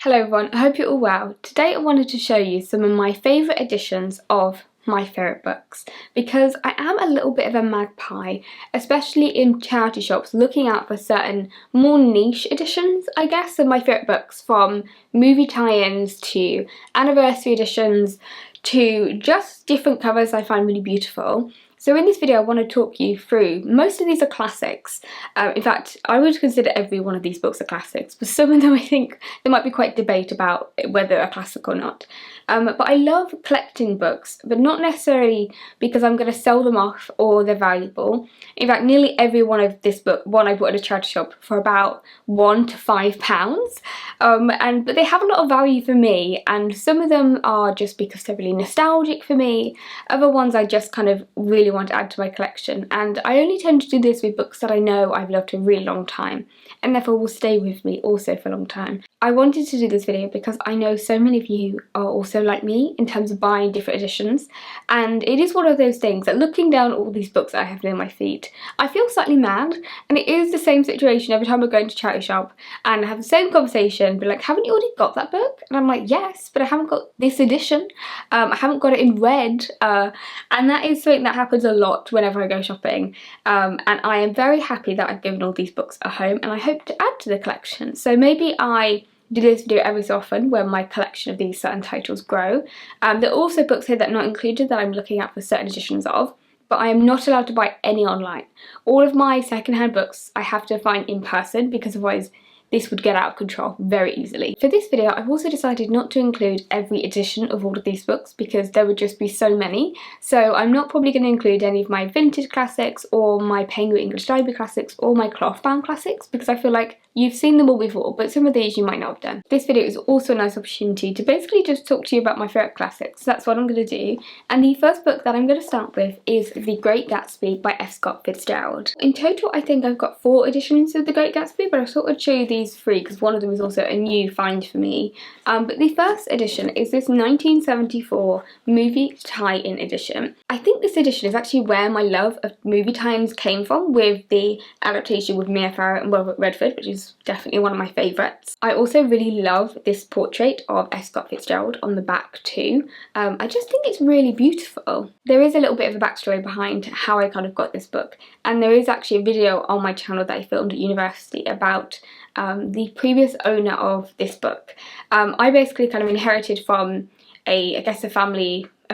Hello everyone, I hope you're all well. Today I wanted to show you some of my favourite editions of my favourite books because I am a little bit of a magpie, especially in charity shops, looking out for certain more niche editions, I guess, of my favourite books, from movie tie-ins to anniversary editions to just different covers I find really beautiful. So in this video I want to talk you through, most of these are classics. In fact, I would consider every one of these books a classics, but some of them I think there might be quite debate about whether they're a classic or not. But I love collecting books, but not necessarily because I'm going to sell them off or they're valuable. In fact, nearly every one of this book, one I bought at a charity shop for about £1 to £5. But they have a lot of value for me, and some of them are just because they're really nostalgic for me. Other ones I just kind of really want to add to my collection, and I only tend to do this with books that I know I've loved a really long time and therefore will stay with me also for a long time. I wanted to do this video because I know so many of you are also like me in terms of buying different editions, and it is one of those things that looking down all these books that I have near my feet, I feel slightly mad, and it is the same situation every time I go into a charity shop and I have the same conversation, but like, haven't you already got that book? And I'm like, yes, but I haven't got this edition. I haven't got it in red, and that is something that happens a lot whenever I go shopping, and I am very happy that I've given all these books a home, and I hope to add to the collection. So maybe I do this video every so often when my collection of these certain titles grow. There are also books here that are not included that I'm looking at for certain editions of, but I am not allowed to buy any online. All of my secondhand books I have to find in person because otherwise this would get out of control very easily. For this video I've also decided not to include every edition of all of these books because there would just be so many, so I'm not probably going to include any of my vintage classics or my Penguin English Library classics or my cloth bound classics because I feel like you've seen them all before, but some of these you might not have done. This video is also a nice opportunity to basically just talk to you about my favourite classics. So that's what I'm going to do. And the first book that I'm going to start with is The Great Gatsby by F. Scott Fitzgerald. In total I think I've got 4 editions of The Great Gatsby, but I thought I'd show you these 3 because one of them is also a new find for me. But the first edition is this 1974 movie tie-in edition. I think this edition is actually where my love of movie tie-ins came from, with the adaptation with Mia Farrow and Robert Redford, which is definitely one of my favourites. I also really love this portrait of F. Scott Fitzgerald on the back too. I just think it's really beautiful. There is a little bit of a backstory behind how I kind of got this book, and there is actually a video on my channel that I filmed at university about the previous owner of this book. I basically kind of inherited from a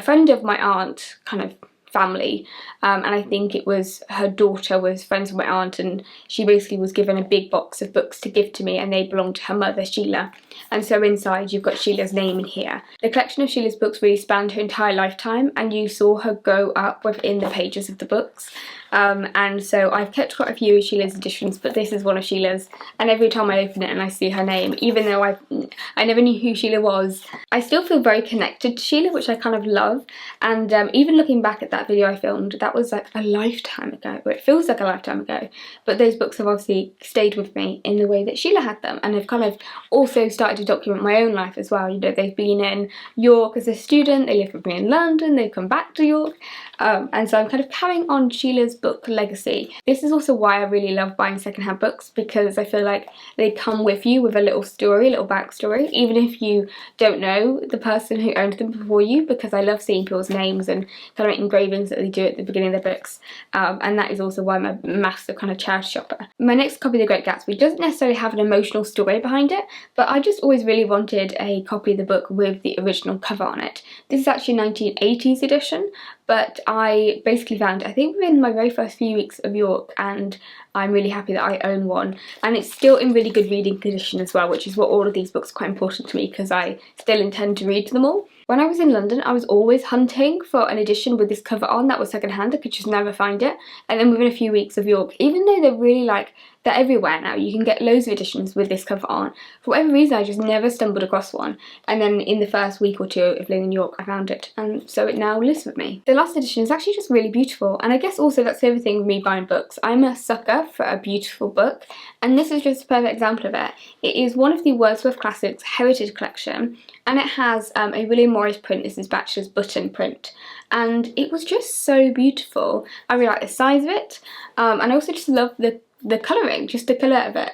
friend of my aunt kind of family, and I think it was her daughter was friends with my aunt, and she basically was given a big box of books to give to me, and they belonged to her mother Sheila, and so inside you've got Sheila's name in here. The collection of Sheila's books really spanned her entire lifetime, and you saw her grow up within the pages of the books. And so I've kept quite a few of Sheila's editions, but this is one of Sheila's, and every time I open it and I see her name, even though I never knew who Sheila was, I still feel very connected to Sheila, which I kind of love. And even looking back at that video I filmed, that was like a lifetime ago, or it feels like a lifetime ago, but those books have obviously stayed with me in the way that Sheila had them, and I've kind of also started to document my own life as well. You know, they've been in York as a student, they lived with me in London, they've come back to York, and so I'm kind of carrying on Sheila's book legacy. This is also why I really love buying secondhand books, because I feel like they come with you with a little story, a little backstory, even if you don't know the person who owned them before you, because I love seeing people's names and kind of engravings that they do at the beginning of their books, and that is also why I'm a massive kind of charity shopper. My next copy of The Great Gatsby doesn't necessarily have an emotional story behind it, but I just always really wanted a copy of the book with the original cover on it. This is actually a 1980s edition, but I basically found it, I think, within my very first few weeks of York, and I'm really happy that I own one, and it's still in really good reading condition as well, which is what all of these books are quite important to me because I still intend to read them all. When I was in London, I was always hunting for an edition with this cover on that was secondhand. I could just never find it, and then within a few weeks of York, even though they're really they're everywhere now, you can get loads of editions with this cover on, for whatever reason I just never stumbled across one, and then in the first week or 2 of living in York I found it, and so it now lives with me. The last edition is actually just really beautiful, and I guess also that's the other thing with me buying books. I'm a sucker for a beautiful book, and this is just a perfect example of it. It is one of the Wordsworth Classics Heritage Collection, and it has a William Morris print. This is Bachelor's button print, and it was just so beautiful. I really like the size of it, and I also just love the the colouring, just the colour of it.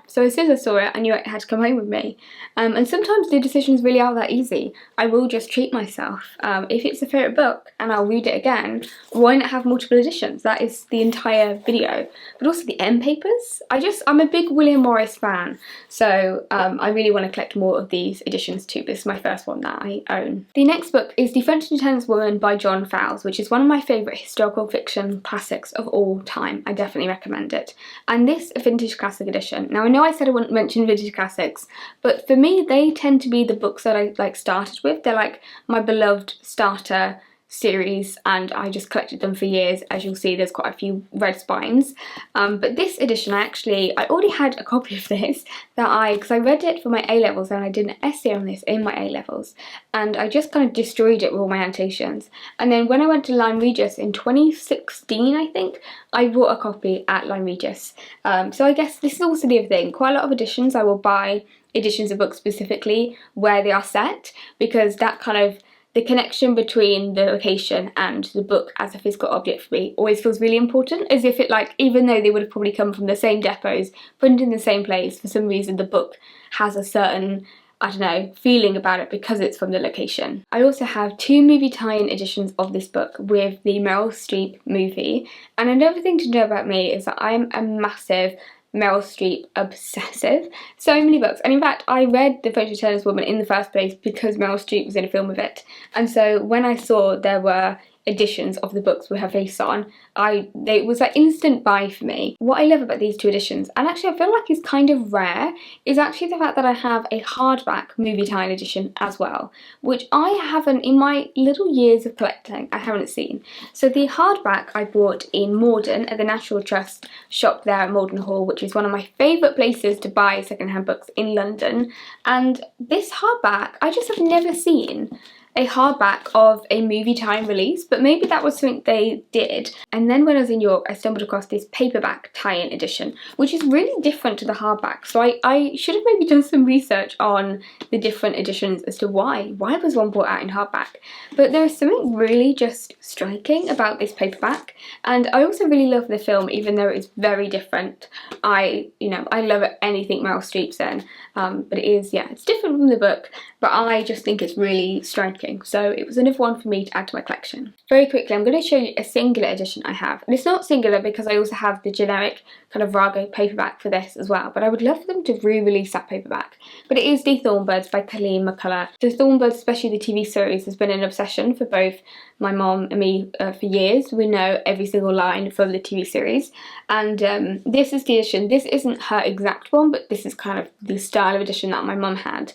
So as soon as I saw it, I knew it had to come home with me. And sometimes the decisions really are that easy. I will just treat myself. If it's a favourite book and I'll read it again, why not have multiple editions? That is the entire video. But also the end papers. I'm a big William Morris fan, so I really want to collect more of these editions too. This is my first one that I own. The next book is The French Lieutenant's Woman by John Fowles, which is one of my favourite historical fiction classics of all time. I definitely recommend it. And this vintage classic edition. Now I know I said I wouldn't mention vintage classics, but for me they tend to be the books that I started with. They're like my beloved starter series, and I just collected them for years. As you'll see, there's quite a few red spines, but this edition I already had a copy of this because I read it for my A-levels and I did an essay on this in my A-levels, and I just kind of destroyed it with all my annotations. And then when I went to Lyme Regis in 2016, I think, I bought a copy at Lyme Regis. So I guess this is also the other thing. Quite a lot of editions I will buy editions of books specifically where they are set, because that kind of the connection between the location and the book as a physical object for me always feels really important, as if it, like, even though they would have probably come from the same depots, printed in the same place, for some reason the book has a certain, I don't know, feeling about it because it's from the location. I also have 2 movie tie-in editions of this book with the Meryl Streep movie, and another thing to know about me is that I'm a massive Meryl Streep obsessive. So many books, and in fact I read The French Lieutenant's Woman in the first place because Meryl Streep was in a film of it, and so when I saw there were editions of the books with her face on, it was like instant buy for me. What I love about these 2 editions, and actually I feel like is kind of rare, is actually the fact that I have a hardback movie tie-in edition as well, which I haven't, in my little years of collecting, I haven't seen. So the hardback I bought in Morden at the National Trust shop there at Morden Hall, which is one of my favourite places to buy second-hand books in London, and this hardback I just have never seen a hardback of a movie tie-in release, but maybe that was something they did. And then when I was in York, I stumbled across this paperback tie-in edition, which is really different to the hardback. So I should have maybe done some research on the different editions as to why was one brought out in hardback. But there is something really just striking about this paperback, and I also really love the film, even though it's very different. I love anything Meryl Streep's in, but it is, yeah, it's different from the book, but I just think it's really striking. So it was another one for me to add to my collection. Very quickly, I'm going to show you a singular edition I have. And it's not singular because I also have the generic kind of Rago paperback for this as well, but I would love for them to re-release that paperback. But it is The Thornbirds by Colleen McCullough. The Thornbirds, especially the TV series, has been an obsession for both my mom and me for years. We know every single line from the TV series, and this is the edition. This isn't her exact one, but this is kind of the style of edition that my mum had.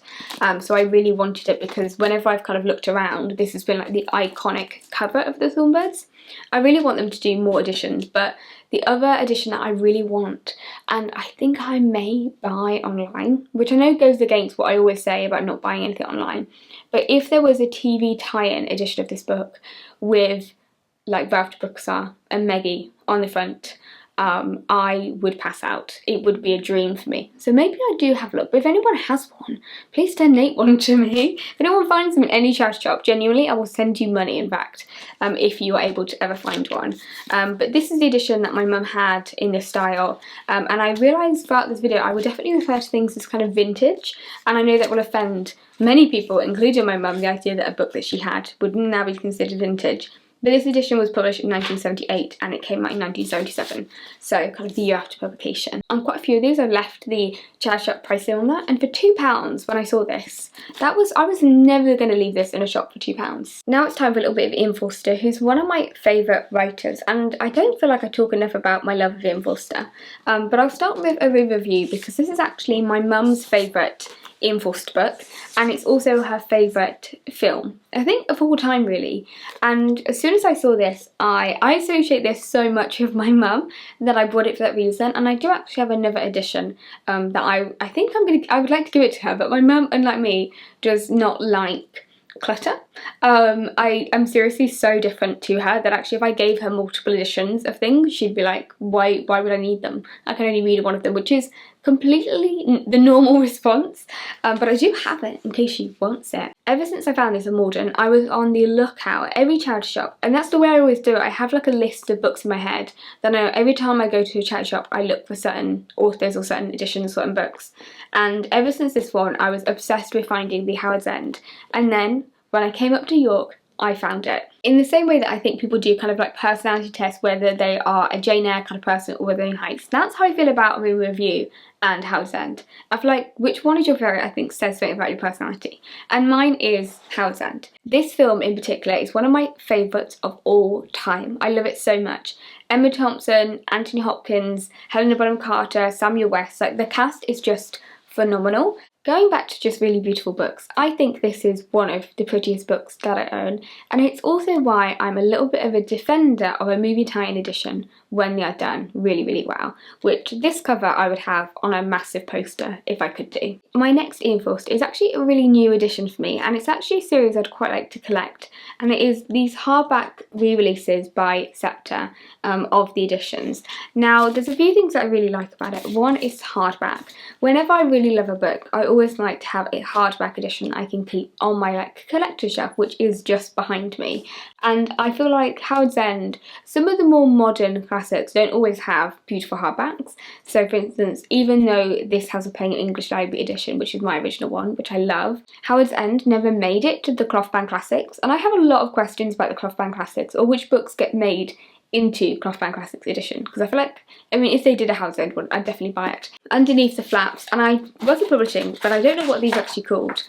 So I really wanted it because whenever I've kind of looked around, this has been like the iconic cover of the Thornbirds. I really want them to do more editions, but the other edition that I really want, and I think I may buy online, which I know goes against what I always say about not buying anything online, but if there was a TV tie-in edition of this book with like Ralph de Bruxar and Meggie on the front, I would pass out. It would be a dream for me. So maybe I do have a look, but if anyone has one, please donate one to me. If anyone finds them in any charity shop, genuinely I will send you money, in fact, if you are able to ever find one. But this is the edition that my mum had in this style, and I realised throughout this video I would definitely refer to things as kind of vintage, and I know that will offend many people, including my mum, the idea that a book that she had would now be considered vintage. But this edition was published in 1978 and it came out in 1977, so kind of the year after publication. On quite a few of these I've left the charity shop pricing on that, and for £2 when I saw this, I was never going to leave this in a shop for £2. Now it's time for a little bit of Ian Forster, who's one of my favourite writers, and I don't feel like I talk enough about my love of Ian Forster, but I'll start with a review because this is actually my mum's favourite Ian Forster book, and it's also her favourite film, I think, of all time really. And as soon as I saw this, I associate this so much with my mum that I bought it for that reason, and I do actually have another edition that I think I would like to give it to her, but my mum, unlike me, does not like clutter. I am seriously so different to her that actually if I gave her multiple editions of things, she'd be like, why would I need them? I can only read one of them, which is completely the normal response, but I do have it in case she wants it. Ever since I found this in Malden, I was on the lookout at every charity shop, and that's the way I always do it. I have like a list of books in my head. Then every time I go to a charity shop, I look for certain authors or certain editions, certain books. And ever since this one, I was obsessed with finding The Howards End. And then when I came up to York, I found it. In the same way that I think people do kind of like personality tests, whether they are a Jane Eyre kind of person or whether they're in Heights. That's how I feel about a review and Howards End. I feel like which one is your favourite, I think, says something about your personality. And mine is Howards End. This film in particular is one of my favourites of all time. I love it so much. Emma Thompson, Anthony Hopkins, Helena Bonham Carter, Samuel West, like the cast is just phenomenal. Going back to just really beautiful books, I think this is one of the prettiest books that I own, and it's also why I'm a little bit of a defender of a movie tie-in edition when they are done really, really well, which this cover I would have on a massive poster if I could do. My next Ian Forster is actually a really new edition for me, and it's actually a series I'd quite like to collect, and it is these hardback re-releases by Sceptre of the editions. Now, there's a few things that I really like about it. One is hardback. Whenever I really love a book, I always like to have a hardback edition I can keep on my like collector's shelf, which is just behind me. And I feel like Howards End, some of the more modern classics don't always have beautiful hardbacks. So for instance, even though this has a Plain English Library edition, which is my original one, which I love, Howards End never made it to the cloth-bound classics. And I have a lot of questions about the cloth-bound classics, or which books get made into cloth-bound classics edition, because I feel like, I mean, if they did a Howards End one, I'd definitely buy it. Underneath the flaps, and I work in publishing, but I don't know what these are actually called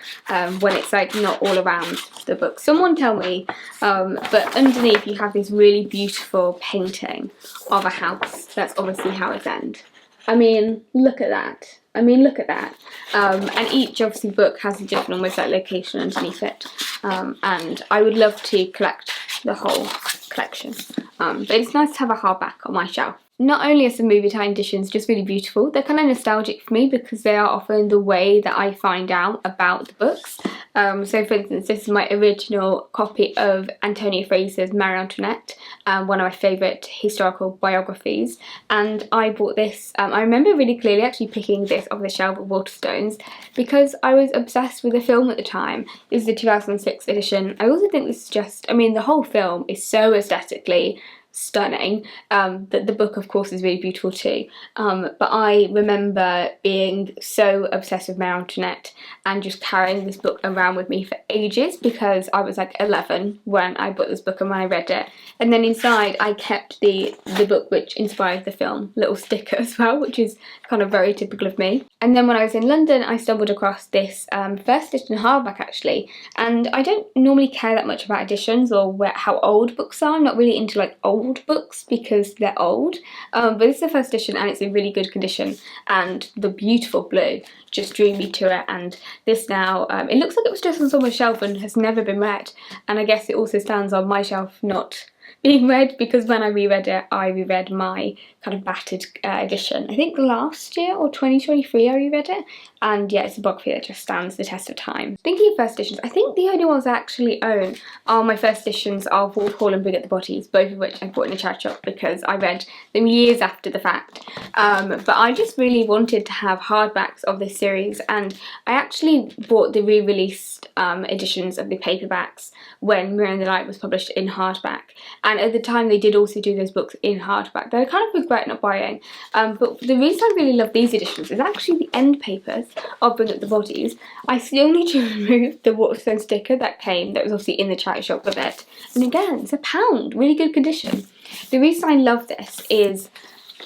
when it's like not all around the book. Someone tell me, but underneath you have this really beautiful painting of a house that's obviously Howards End. I mean, look at that. I mean, look at that. And each, obviously, book has a different almost like location underneath it. And I would love to collect the whole collection. But it's nice to have a hardback on my shelf. Not only are some movie tie editions just really beautiful, they're kind of nostalgic for me because they are often the way that I find out about the books. So for instance, this is my original copy of Antonia Fraser's Marie Antoinette, one of my favourite historical biographies, and I bought this, I remember really clearly actually picking this off the shelf at Waterstones because I was obsessed with the film at the time. This is the 2006 edition. I also think this is just, I mean, the whole film is so aesthetically stunning. The book of course is really beautiful too, but I remember being so obsessed with Marie Antoinette and just carrying this book around with me for ages because I was like 11 when I bought this book and when I read it, and then inside I kept the book which inspired the film little sticker as well, which is kind of very typical of me. And then when I was in London I stumbled across this first edition hardback actually, and I don't normally care that much about editions or how old books are. I'm not really into like old books because they're old, but this is the first edition and it's in really good condition, and the beautiful blue just drew me to it. And this now, it looks like it was just on someone's shelf and has never been read, and I guess it also stands on my shelf not being read because when I reread it, I reread my kind of battered edition. I think last year or 2023 I reread it, and yeah, it's a biography that just stands the test of time. Thinking of first editions, I think the only ones I actually own are my first editions of Wolf Hall and Brig at the Bodies, both of which I bought in a charity shop because I read them years after the fact. But I just really wanted to have hardbacks of this series, and I actually bought the re-released editions of the paperbacks when Mirror in the Light was published in hardback, and at the time they did also do those books in hardback that I kind of regret not buying. But the reason I really love these editions is actually the end papers of Bring Up the Bodies. I still need to remove the Waterstone sticker that was obviously in the charity shop with it, and again it's £1, really good condition. The reason I love this is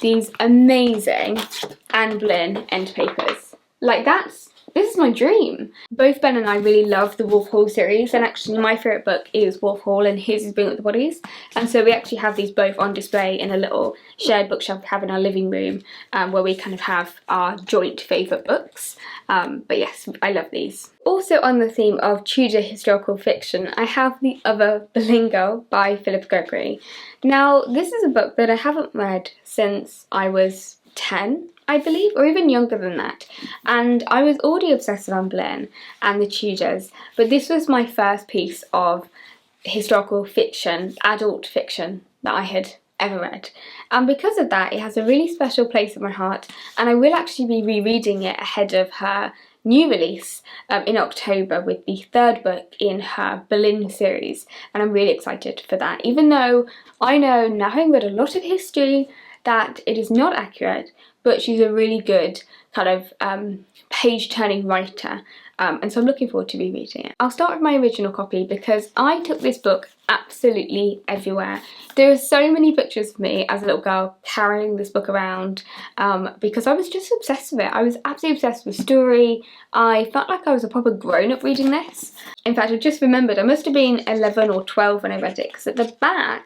these amazing Anne Boleyn end papers. Like this is my dream. Both Ben and I really love the Wolf Hall series, and actually my favourite book is Wolf Hall and his is Bring Up the Bodies, and so we actually have these both on display in a little shared bookshelf we have in our living room, where we kind of have our joint favourite books. But yes, I love these. Also on the theme of Tudor historical fiction, I have The Other Boleyn Girl by Philippa Gregory. Now this is a book that I haven't read since I was 10, I believe, or even younger than that, and I was already obsessed with Anne Boleyn and the Tudors, but this was my first piece of historical fiction, adult fiction, that I had ever read, and because of that it has a really special place in my heart, and I will actually be rereading it ahead of her new release in October with the third book in her Boleyn series, and I'm really excited for that, even though I know, now having read a lot of history, that it is not accurate, but she's a really good kind of page-turning writer, and so I'm looking forward to rereading it. I'll start with my original copy because I took this book absolutely everywhere. There are so many pictures of me as a little girl carrying this book around because I was just obsessed with it. I was absolutely obsessed with the story. I felt like I was a proper grown-up reading this. In fact, I just remembered I must have been 11 or 12 when I read it, because at the back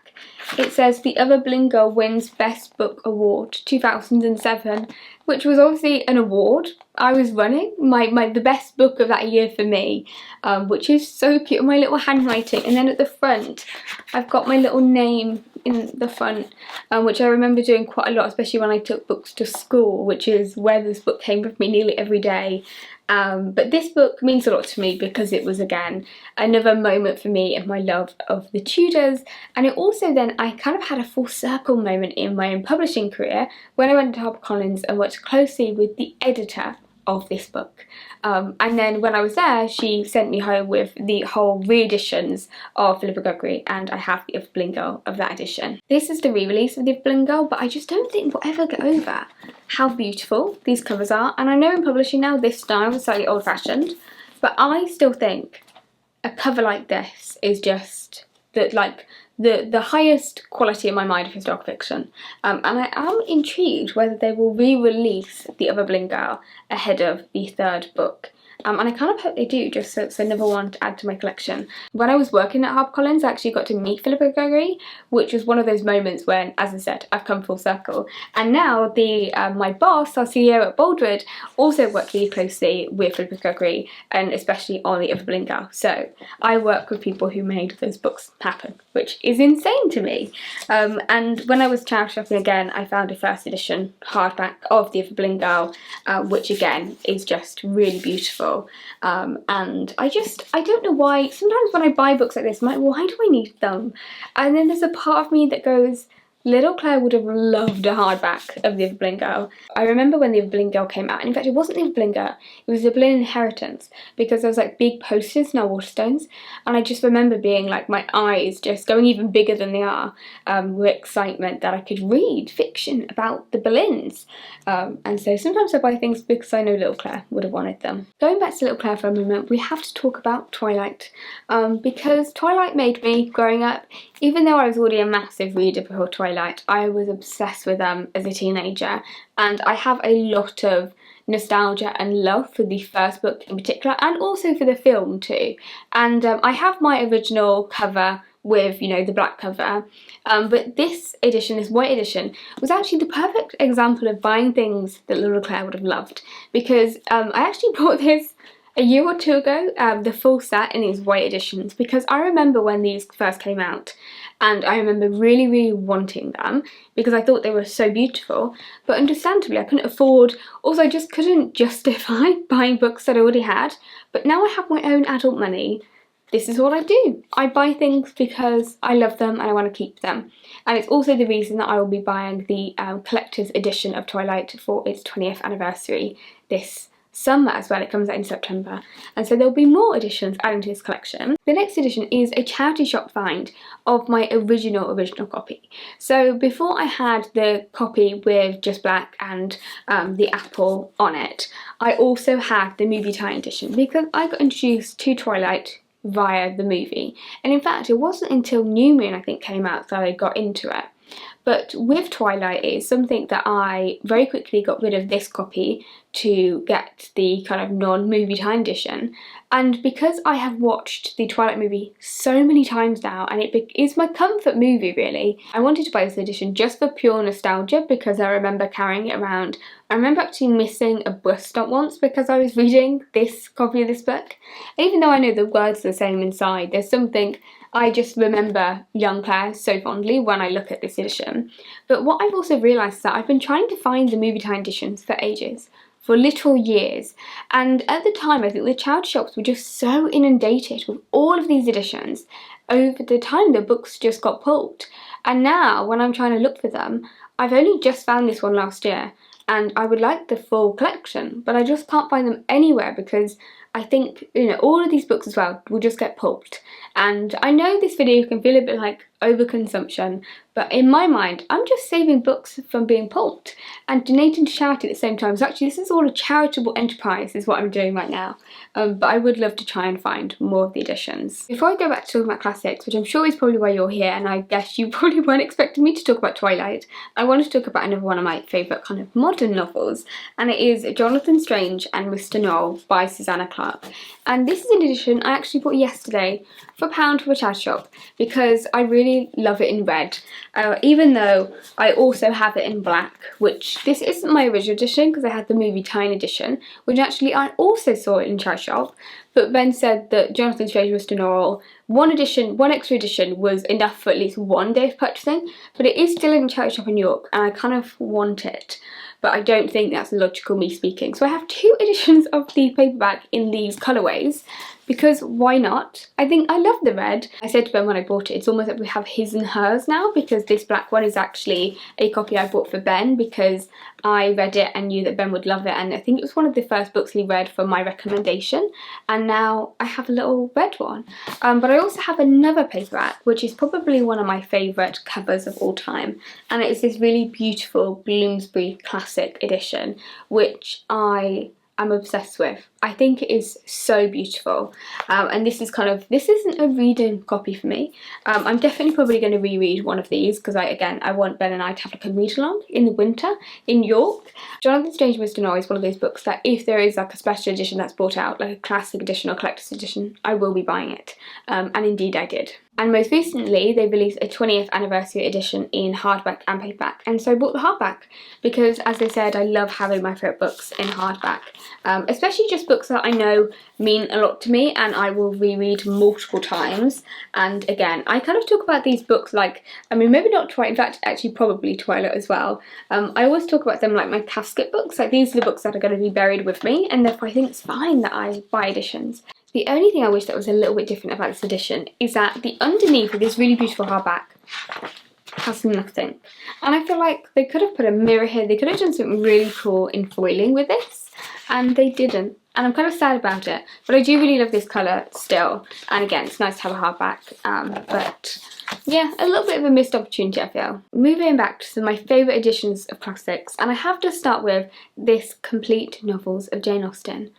it says The Other Boleyn Girl Wins Best Book Award 2007, which was obviously an award I was running, the best book of that year for me, which is so cute, my little handwriting. And then at the front I've got my little name in the front, which I remember doing quite a lot, especially when I took books to school, which is where this book came with me nearly every day. But this book means a lot to me because it was, again, another moment for me in my love of the Tudors, and it also then, I kind of had a full circle moment in my own publishing career when I went to HarperCollins and worked closely with the editor of this book. And then when I was there, she sent me home with the whole re-editions of Philippa Gregory, and I have the Other Boleyn Girl of that edition. This is the re-release of the Other Boleyn Girl, but I just don't think we'll ever get over how beautiful these covers are. And I know in publishing now this style is slightly old-fashioned, but I still think a cover like this is just the highest quality in my mind of historical fiction, and I am intrigued whether they will re-release The Other Boleyn Girl ahead of the third book. And I kind of hope they do, just so it's another one to add to my collection. When I was working at HarperCollins, I actually got to meet Philippa Gregory, which was one of those moments when, as I said, I've come full circle. And now my boss, our CEO at Boldwood, also worked really closely with Philippa Gregory, and especially on The Other Boleyn Girl. So I work with people who made those books happen, which is insane to me. And when I was charity shopping again, I found a first edition hardback of The Other Boleyn Girl, which again is just really beautiful. And I don't know why, sometimes when I buy books like this, I'm like, why do I need them? And then there's a part of me that goes, little Claire would have loved a hardback of The Other Boleyn Girl. I remember when The Other Boleyn Girl came out, and in fact it wasn't The Other Boleyn Girl, it was The Boleyn Inheritance, because there was like big posters in our Waterstones, and I just remember being like, my eyes just going even bigger than they are, with excitement that I could read fiction about the Boleyns. And so sometimes I buy things because I know little Claire would have wanted them. Going back to little Claire for a moment, we have to talk about Twilight, because Twilight made me, growing up, even though I was already a massive reader before Twilight, I was obsessed with them as a teenager, and I have a lot of nostalgia and love for the first book in particular, and also for the film too. And I have my original cover with, you know, the black cover, but this edition, this white edition, was actually the perfect example of buying things that little Claire would have loved, because I actually bought this a year or two ago, the full set in these white editions, because I remember when these first came out, and I remember really, really wanting them because I thought they were so beautiful, but understandably I couldn't afford, also I just couldn't justify buying books that I already had. But now I have my own adult money, this is what I do. I buy things because I love them and I want to keep them. And it's also the reason that I will be buying the collector's edition of Twilight for its 20th anniversary this summer as well. It comes out in September, and so there'll be more editions added to this collection. The next edition is a charity shop find of my original copy. So before I had the copy with just black and the apple on it, I also had the movie tie edition because I got introduced to Twilight via the movie, and in fact it wasn't until New Moon I think came out that I got into it. But with Twilight, it is something that I very quickly got rid of this copy to get the kind of non-movie time edition. And because I have watched the Twilight movie so many times now, and it is my comfort movie really, I wanted to buy this edition just for pure nostalgia because I remember carrying it around. I remember actually missing a bus stop once because I was reading this copy of this book. And even though I know the words are the same inside, there's something I just remember young Claire so fondly when I look at this edition. But what I've also realised is that I've been trying to find the movie time editions for ages, for literal years, and at the time I think the charity shops were just so inundated with all of these editions over the time the books just got pulled. And now when I'm trying to look for them, I've only just found this one last year, and I would like the full collection, but I just can't find them anywhere because I think, you know, all of these books as well will just get pulped. And I know this video can feel a bit like overconsumption, but in my mind, I'm just saving books from being pulped and donating to charity at the same time. So actually, this is all a charitable enterprise is what I'm doing right now. But I would love to try and find more of the editions. Before I go back to talking about classics, which I'm sure is probably why you're here, and I guess you probably weren't expecting me to talk about Twilight, I wanted to talk about another one of my favourite kind of modern novels, and it is Jonathan Strange and Mr. Knoll by Susanna Clarke. And this is an edition I actually bought yesterday for £1 from a charity shop because I really love it in red. Even though I also have it in black, which this isn't my original edition because I had the movie tie-in edition, which actually I also saw it in charity shop, but Ben said that Jonathan Strange and Mr. Knoll, one extra edition was enough for at least one day of purchasing, but it is still in charity shop in York and I kind of want it. But I don't think that's logical, me speaking. So I have 2 editions of the paperback in these colourways, because why not? I think I love the red. I said to Ben when I bought it, it's almost like we have his and hers now, because this black one is actually a copy I bought for Ben because I read it and knew that Ben would love it, and I think it was one of the first books he read for my recommendation, and now I have a little red one. But I also have another paperback, which is probably one of my favourite covers of all time, and it is this really beautiful Bloomsbury Classic edition, which I'm obsessed with. I think it is so beautiful, and this isn't a reading copy for me. I'm definitely probably going to reread one of these because I want Ben and I to have like a read along in the winter in York. Jonathan Strange and Mr. Knoll is one of those books that if there is like a special edition that's brought out, like a classic edition or collector's edition, I will be buying it, and indeed I did. And most recently, they released a 20th anniversary edition in hardback and paperback, and so I bought the hardback because, as I said, I love having my favourite books in hardback, especially just books that I know mean a lot to me and I will reread multiple times. And again, I kind of talk about these books like, I mean, maybe not Twilight, in fact, actually probably Twilight as well. I always talk about them like my casket books, like these are the books that are going to be buried with me, and therefore I think it's fine that I buy editions. The only thing I wish that was a little bit different about this edition is that the underneath of this really beautiful hardback has nothing. And I feel like they could have put a mirror here, they could have done something really cool in foiling with this, and they didn't. And I'm kind of sad about it, but I do really love this colour still. And again, it's nice to have a hardback, but yeah, a little bit of a missed opportunity, I feel. Moving back to some of my favourite editions of classics, and I have to start with this complete novels of Jane Austen,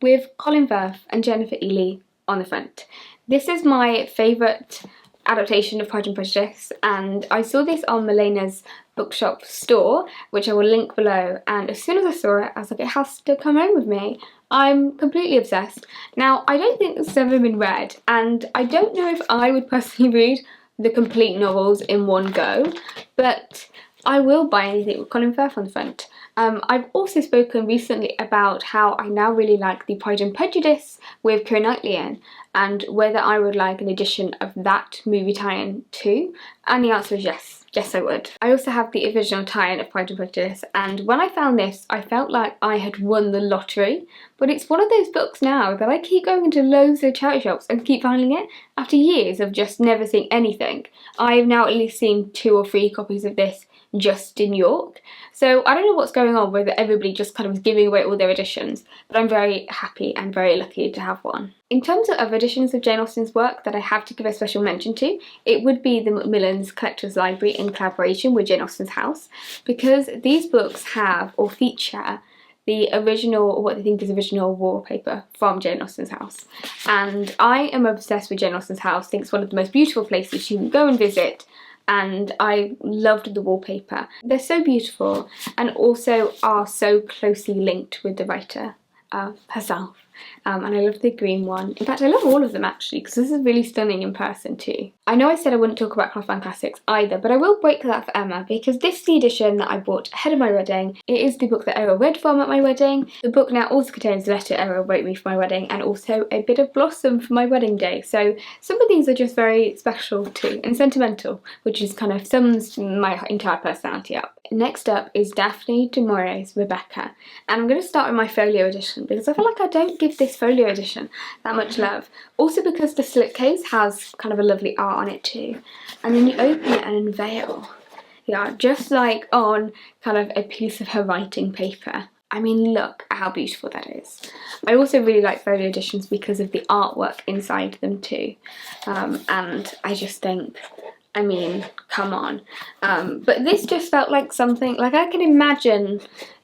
with Colin Firth and Jennifer Ely on the front. This is my favourite adaptation of Pride and Prejudice, and I saw this on Melena's bookshop store, which I will link below, and as soon as I saw it, I was like, it has to come home with me. I'm completely obsessed. Now, I don't think this has ever been read, and I don't know if I would personally read the complete novels in one go, but I will buy anything with Colin Firth on the front. I've also spoken recently about how I now really like the Pride and Prejudice with Keira Knightley in, and whether I would like an edition of that movie tie-in too, and the answer is yes. Yes, I would. I also have the original tie-in of Pride and Prejudice, and when I found this, I felt like I had won the lottery, but it's one of those books now that I keep going into loads of charity shops and keep finding it after years of just never seeing anything. I've now at least seen 2 or 3 copies of this just in York. So I don't know what's going on, whether everybody just kind of is giving away all their editions, but I'm very happy and very lucky to have one. In terms of other editions of Jane Austen's work that I have to give a special mention to, it would be the Macmillan's Collector's Library in collaboration with Jane Austen's house, because these books have or feature the original, or what they think is original wallpaper from Jane Austen's house. And I am obsessed with Jane Austen's house. I think it's one of the most beautiful places you can go and visit, and I loved the wallpaper. They're so beautiful and also are so closely linked with the writer herself. And I love the green one. In fact, I love all of them actually, because this is really stunning in person too. I know I said I wouldn't talk about Clothbound Classics either, but I will break that for Emma, because this is the edition that I bought ahead of my wedding. It is the book that Errol read from at my wedding. The book now also contains the letter Errol wrote me for my wedding, and also a bit of blossom for my wedding day. So some of these are just very special too, and sentimental, which is kind of sums my entire personality up. Next up is Daphne du Maurier's Rebecca, and I'm going to start with my folio edition because I feel like I don't give this folio edition that much love. Also because the slipcase has kind of a lovely art on it too. And then you open it and unveil. Yeah, just like on kind of a piece of her writing paper. I mean, look at how beautiful that is. I also really like folio editions because of the artwork inside them too. And I just think, I mean, come on. But this just felt like something, like I can imagine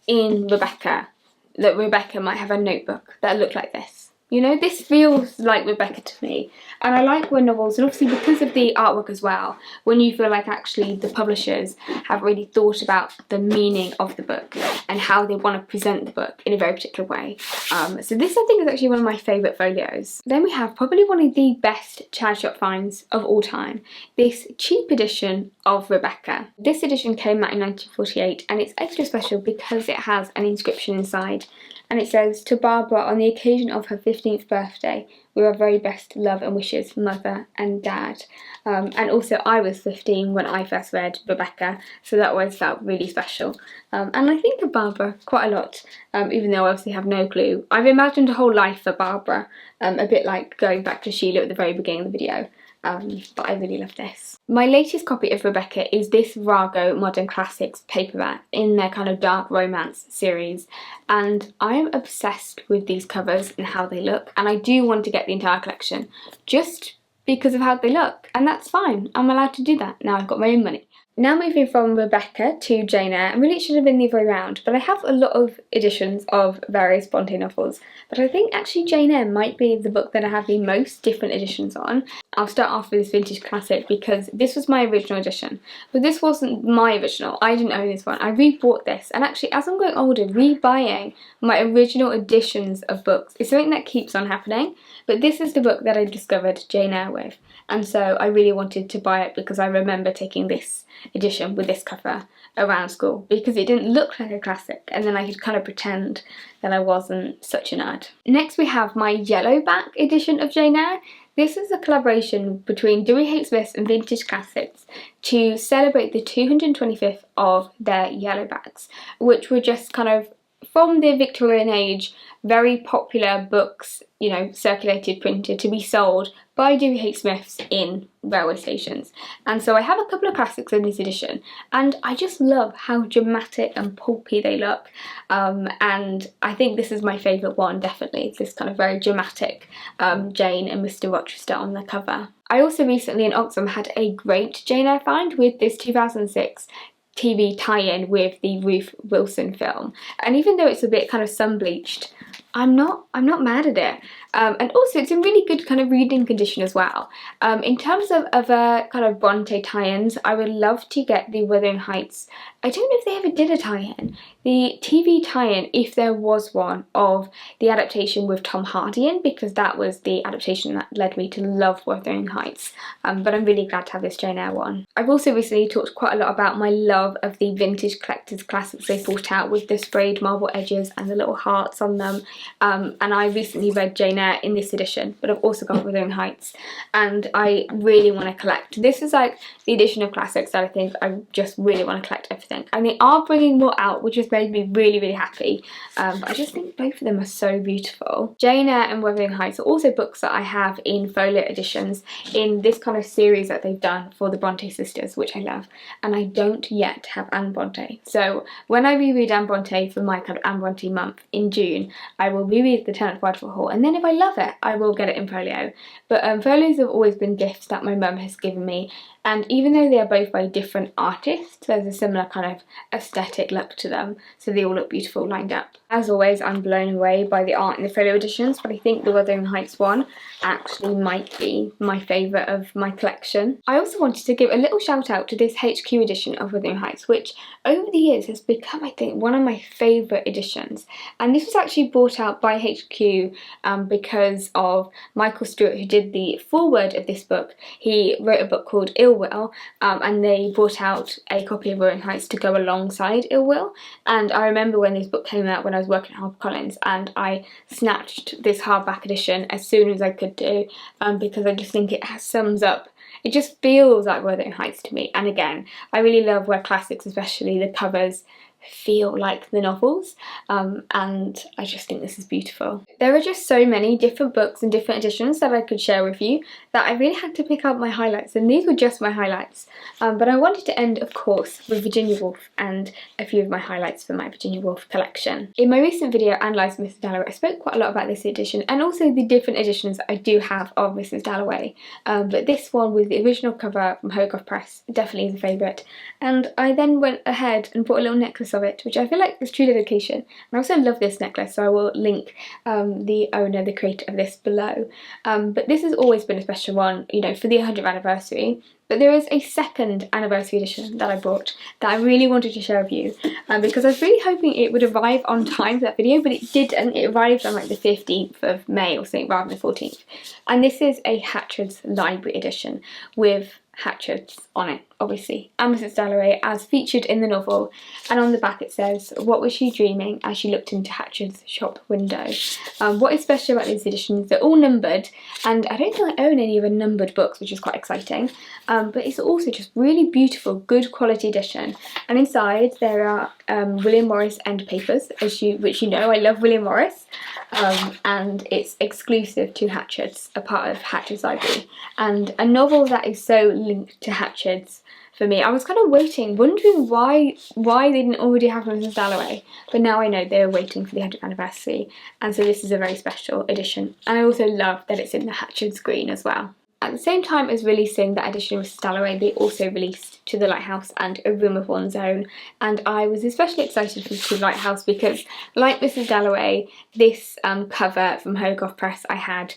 in Rebecca, that Rebecca might have a notebook that looked like this. You know, this feels like Rebecca to me. And I like when novels, and obviously because of the artwork as well, when you feel like actually the publishers have really thought about the meaning of the book and how they want to present the book in a very particular way. So this I think is actually one of my favourite folios. Then we have probably one of the best charity shop finds of all time, this cheap edition of Rebecca. This edition came out in 1948 and it's extra special because it has an inscription inside. And it says, "To Barbara, on the occasion of her 15th birthday, with our very best love and wishes, Mother and Dad." And also I was 15 when I first read Rebecca, so that always felt really special. And I think of Barbara quite a lot, even though I obviously have no clue. I've imagined a whole life for Barbara, a bit like going back to Sheila at the very beginning of the video. But I really love this. My latest copy of Rebecca is this Rago Modern Classics paperback in their kind of dark romance series, and I am obsessed with these covers and how they look, and I do want to get the entire collection just because of how they look, and that's fine. I'm allowed to do that now I've got my own money. Now moving from Rebecca to Jane Eyre, and really it should have been the other way around, but I have a lot of editions of various Brontë novels, but I think actually Jane Eyre might be the book that I have the most different editions on. I'll start off with this vintage classic because this was my original edition, but this wasn't my original. I didn't own this one. I rebought this, and actually as I'm going older, rebuying my original editions of books is something that keeps on happening, but this is the book that I discovered Jane Eyre with, and so I really wanted to buy it because I remember taking this edition with this cover around school because it didn't look like a classic, and then I could kind of pretend that I wasn't such a nerd. Next we have my yellowback edition of Jane Eyre. This is a collaboration between Dewey H. Smith and Vintage Classics to celebrate the 225th of their yellowbacks, which were just kind of from the Victorian age, very popular books, you know, circulated, printed to be sold by Dewey H. Smiths in railway stations. And so I have a couple of classics in this edition, and I just love how dramatic and pulpy they look. And I think this is my favourite one, definitely. It's this kind of very dramatic Jane and Mr. Rochester on the cover. I also recently in Oxfam had a great Jane Eyre find with this 2006 TV tie-in with the Ruth Wilson film, and even though it's a bit kind of sun-bleached, I'm not mad at it. And also it's in really good kind of reading condition as well. In terms of other kind of Brontë tie-ins, I would love to get the Wuthering Heights. I don't know if they ever did a tie-in. The TV tie-in, if there was one, of the adaptation with Tom Hardy in, because that was the adaptation that led me to love Wuthering Heights. But I'm really glad to have this Jane Eyre one. I've also recently talked quite a lot about my love of the vintage collector's classics they brought out with the sprayed marble edges and the little hearts on them. And I recently read Jane Eyre in this edition, but I've also got Wuthering Heights, and I really want to collect. This is like the edition of classics that I think I just really want to collect everything, and they are bringing more out, which has made me really happy. I just think both of them are so beautiful. Jane Eyre and Wuthering Heights are also books that I have in folio editions in this kind of series that they've done for the Brontë sisters, which I love, and I don't yet have Anne Brontë. So when I reread Anne Brontë for my kind of Anne Brontë month in June, I will reread The Tenant of Waterfall Hall, and then if I love it, I will get it in folio. But folios have always been gifts that my mum has given me, and even though they are both by different artists, there's a similar kind of aesthetic look to them, so they all look beautiful lined up. As always, I'm blown away by the art in the folio editions, but I think the Wuthering Heights one actually might be my favourite of my collection. I also wanted to give a little shout out to this HQ edition of Wuthering Heights, which over the years has become, I think, one of my favourite editions. And this was actually brought out by HQ because of Michael Stewart, who did the foreword of this book. He wrote a book called Ill Will, and they brought out a copy of Wuthering Heights to go alongside Ill Will. And I remember when this book came out when I was working at HarperCollins, and I snatched this hardback edition as soon as I could do, because I just think it sums up, it just feels like Wuthering Heights to me. And again, I really love where classics, especially the covers, feel like the novels, and I just think this is beautiful. There are just so many different books and different editions that I could share with you that I really had to pick out my highlights, and these were just my highlights. But I wanted to end, of course, with Virginia Woolf and a few of my highlights for my Virginia Woolf collection. In my recent video, Analysing Mrs. Dalloway, I spoke quite a lot about this edition and also the different editions that I do have of Mrs. Dalloway. But this one with the original cover from Hogarth Press definitely is a favourite. And I then went ahead and bought a little necklace of it, which I feel like is true dedication. And I also love this necklace, so I will link the owner, the creator of this below. But this has always been a special one, you know, for the 100th anniversary. But there is a second anniversary edition that I bought that I really wanted to share with you, because I was really hoping it would arrive on time for that video, but it didn't. It arrived on like the 15th of May or something rather than the 14th. And this is a Hatchard's Library edition with Hatchards on it, obviously, and Mrs. Dalloway as featured in the novel, and on the back it says, "What was she dreaming as she looked into Hatchard's shop window?" What is special about these editions, they're all numbered, and I don't think I own any of the numbered books, which is quite exciting, but it's also just really beautiful, good quality edition. And inside there are William Morris end papers, which you know I love William Morris, and it's exclusive to Hatchard's, a part of Hatchard's Library, and a novel that is so linked to Hatchard's for me. I was kind of waiting, wondering why they didn't already have Mrs. Dalloway, but now I know they're waiting for the 100th anniversary, and so this is a very special edition. And I also love that it's in the Hatchard's green as well. At the same time as releasing that edition of Mrs. Dalloway, they also released To the Lighthouse and A Room of One's Own, and I was especially excited for To the Lighthouse because, like Mrs. Dalloway, this cover from Hogarth Press I had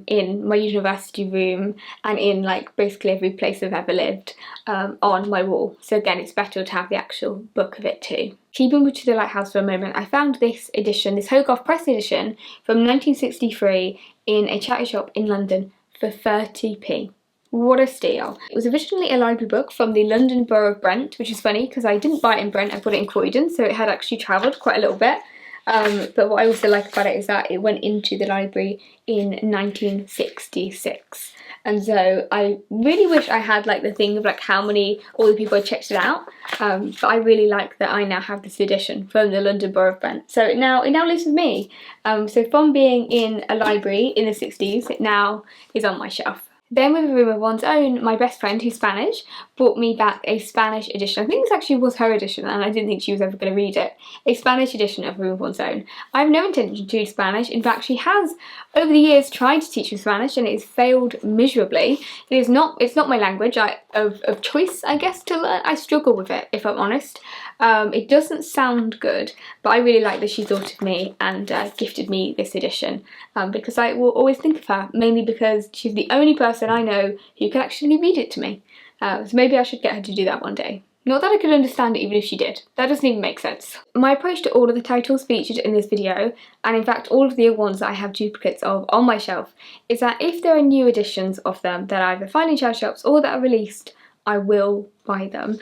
in my university room and in like basically every place I've ever lived on my wall. So again, it's better to have the actual book of it too. Keeping with To the Lighthouse for a moment, I found this edition, this Hogarth Press edition from 1963 in a charity shop in London for 30p. What a steal. It was originally a library book from the London Borough of Brent, which is funny because I didn't buy it in Brent, I bought it in Croydon, so it had actually travelled quite a little bit. But what I also like about it is that it went into the library in 1966. And so I really wish I had like the thing of like how many all the people had checked it out. But I really like that I now have this edition from the London Borough of Brent. So it now lives with me. So from being in a library in the 60s, it now is on my shelf. Then with A Room of One's Own, my best friend, who's Spanish, bought me back a Spanish edition. I think this actually was her edition and I didn't think she was ever going to read it. A Spanish edition of A Room of One's Own. I have no intention to read Spanish. In fact, she has, over the years, tried to teach me Spanish and it has failed miserably. It's not my language of choice, I guess, to learn. I struggle with it, if I'm honest. It doesn't sound good, but I really like that she thought of me and gifted me this edition, because I will always think of her, mainly because she's the only person I know who can actually read it to me. So maybe I should get her to do that one day. Not that I could understand it even if she did. That doesn't even make sense. My approach to all of the titles featured in this video, and in fact all of the other ones that I have duplicates of on my shelf, is that if there are new editions of them that I either find in charity shops or that are released, I will buy them.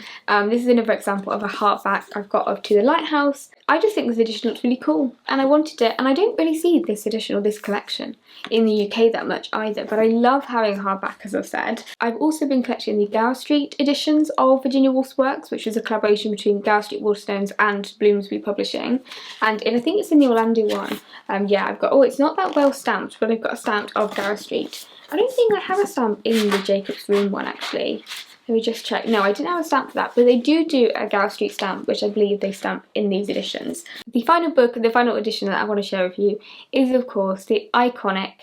This is another example of a hardback I've got of To the Lighthouse. I just think this edition looks really cool and I wanted it, and I don't really see this edition or this collection in the UK that much either, but I love having a hardback, as I've said. I've also been collecting the Gower Street editions of Virginia Woolf's works, which was a collaboration between Gower Street Waterstones and Bloomsbury Publishing, and I think it's in the Orlando one. Yeah, I've got, oh, it's not that well stamped, but I've got a stamp of Gower Street. I don't think I have a stamp in the Jacob's Room one actually. Let me just check. No, I didn't have a stamp for that, but they do a Gower Street stamp, which I believe they stamp in these editions. The final book, the final edition that I want to share with you is, of course, the iconic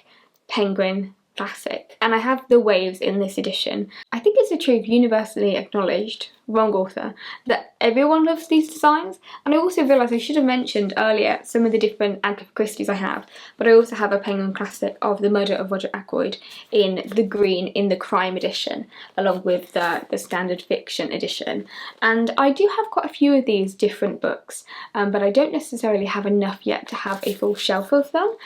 Penguin classic, and I have The Waves in this edition. I think it's a truth universally acknowledged, wrong author, that everyone loves these designs, and I also realised I should have mentioned earlier some of the different Agatha Christie's I have, but I also have a Penguin classic of The Murder of Roger Ackroyd in the green in the crime edition, along with the standard fiction edition. And I do have quite a few of these different books, but I don't necessarily have enough yet to have a full shelf of them,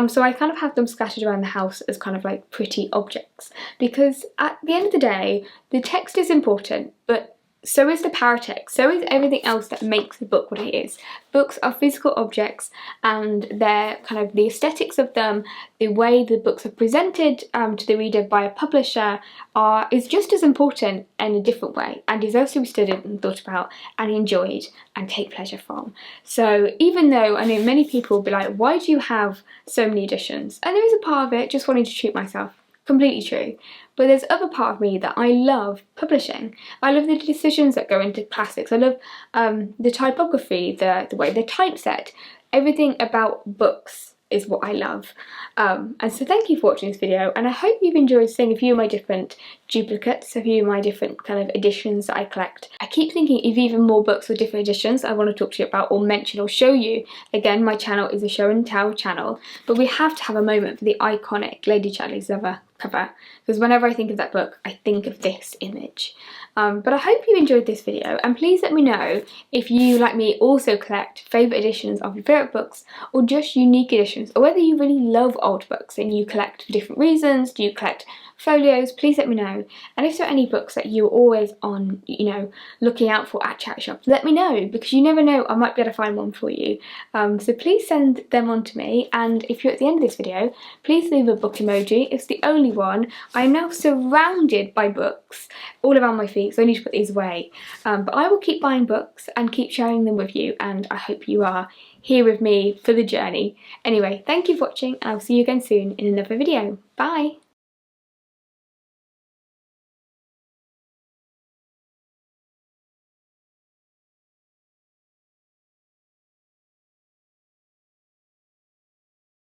so I kind of have them scattered around the house as kind of like pretty objects, because at the end of the day, the text is important, but so is the paratext, so is everything else that makes the book what it is. Books are physical objects, and they're kind of the aesthetics of them, the way the books are presented to the reader by a publisher is just as important in a different way, and deserves to be studied and thought about and enjoyed and take pleasure from. So even though I know many people will be like, why do you have so many editions? And there is a part of it just wanting to treat myself. Completely true. But there's other part of me that I love publishing. I love the decisions that go into classics. I love the typography, the way they're typeset. Everything about books is what I love. And so thank you for watching this video, and I hope you've enjoyed seeing a few of my different duplicates, a few of my different kind of editions that I collect. I keep thinking of even more books with different editions I want to talk to you about or mention or show you. Again, my channel is a show and tell channel, but we have to have a moment for the iconic Lady Chatterley's Lover cover, because whenever I think of that book, I think of this image. But I hope you enjoyed this video, and please let me know if you, like me, also collect favourite editions of your favourite books, or just unique editions, or whether you really love old books and you collect for different reasons. Do you collect folios? Please let me know. And if there are any books that you're always on, you know, looking out for at charity shops, let me know, because you never know, I might be able to find one for you. So please send them on to me, and if you're at the end of this video, please leave a book emoji. It's the only one. I am now surrounded by books all around my feet, so I need to put these away. But I will keep buying books and keep sharing them with you, and I hope you are here with me for the journey. Anyway, thank you for watching, and I'll see you again soon in another video. Bye!